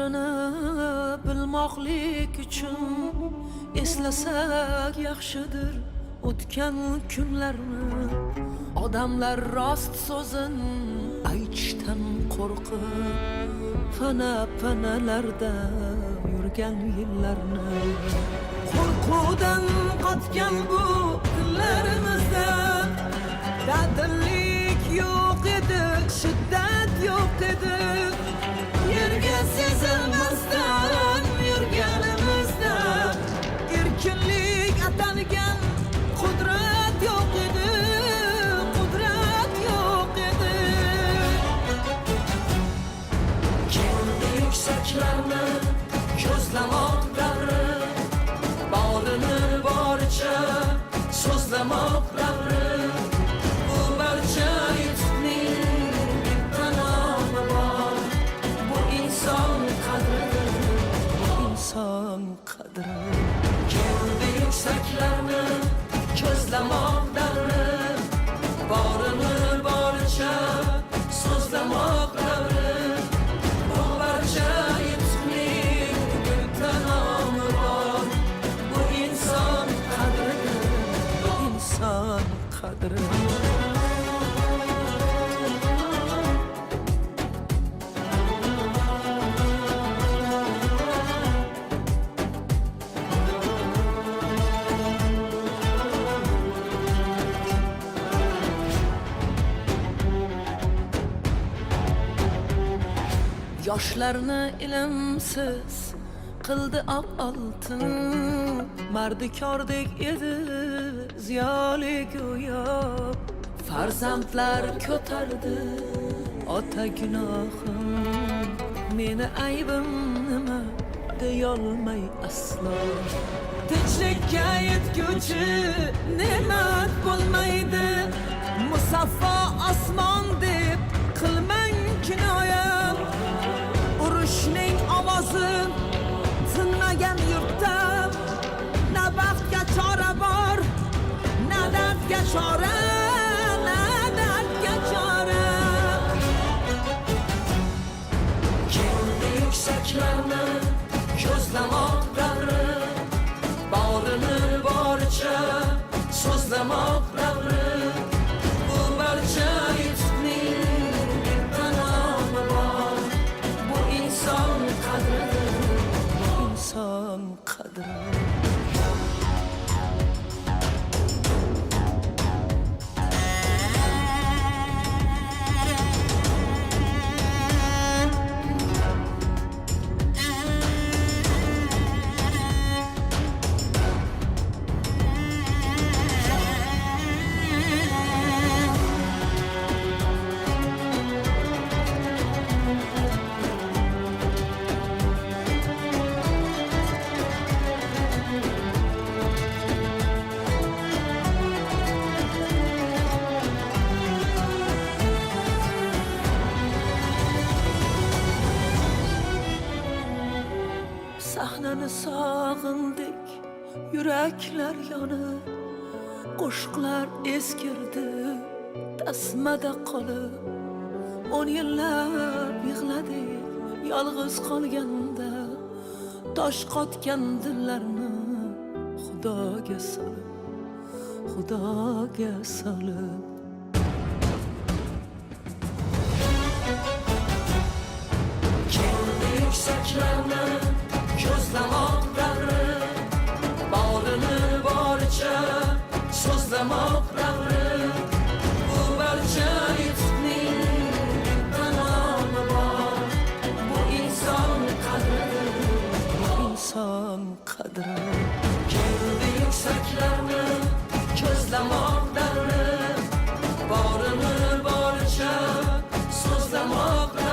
qadrini bilmoqlik uchun eslasak yaxshidir o'tgan kunlarni. Odamlar rost so'zin aytishdan qo'rqib fana-panalarda yurgan yillarni. Qo'rquvdan qotgan bu kunlarimizda dadillik yo'q edi, shiddat yo'q edi. Yerga sezilmasdan yurganimizda erkinlik atalgan qudrat yo'q edi, qudrat yo'q edi. Kendi yuksaklarni ko'zlamoq davri, borini boricha so'zlamoq davri. Bu barcha yutuqning bitta nomi bor. Bu inson qadri, bu inson qadri. Kendi yuksaklarni ko'zlamoq davri, borini boricha so'zlamoq davri. Bu barcha yutuqning bitta nomi bor. Bu inson qadri, bu inson qadri. Yoshlarni ilmsiz qildi oq oltin, mardikordek edi ziyoli go'yo. Farzandlar ko'tardi ota gunohim, meni aybim nima deyolmay aslo. Tinchlikka yetguvchi ne'mat bo'lmaydi, musaffo osmon deb qilmang kinoya. Urushning ovozi tinmagan yurtda na baxtga chora bor, na dardga chora, na dardga chora. Kendi yuksaklarni ko'zlamoq davri, borini boricha so'zlamoq davri. Bu barcha yutuqning bitta nomi bor. Bu inson qadri, bu inson qadri. Sahnani sog'indik, yuraklar yonib, qo'shiqlar eskirdi tasmada qolib. 10 yillab yig'ladik yolg'iz qolganda, tosh qotgan dillarni Xudoga solib, Xudoga solib. Kendi yuksaklarni ko'zlamoq davri, borini boricha so'zlamoq davri. Bu barcha yutuqning bitta nomi bor. Bu inson qadri, bu inson qadri. Kendi yuksaklarni ko'zlamoq davri, borini boricha so'zlamoq davri.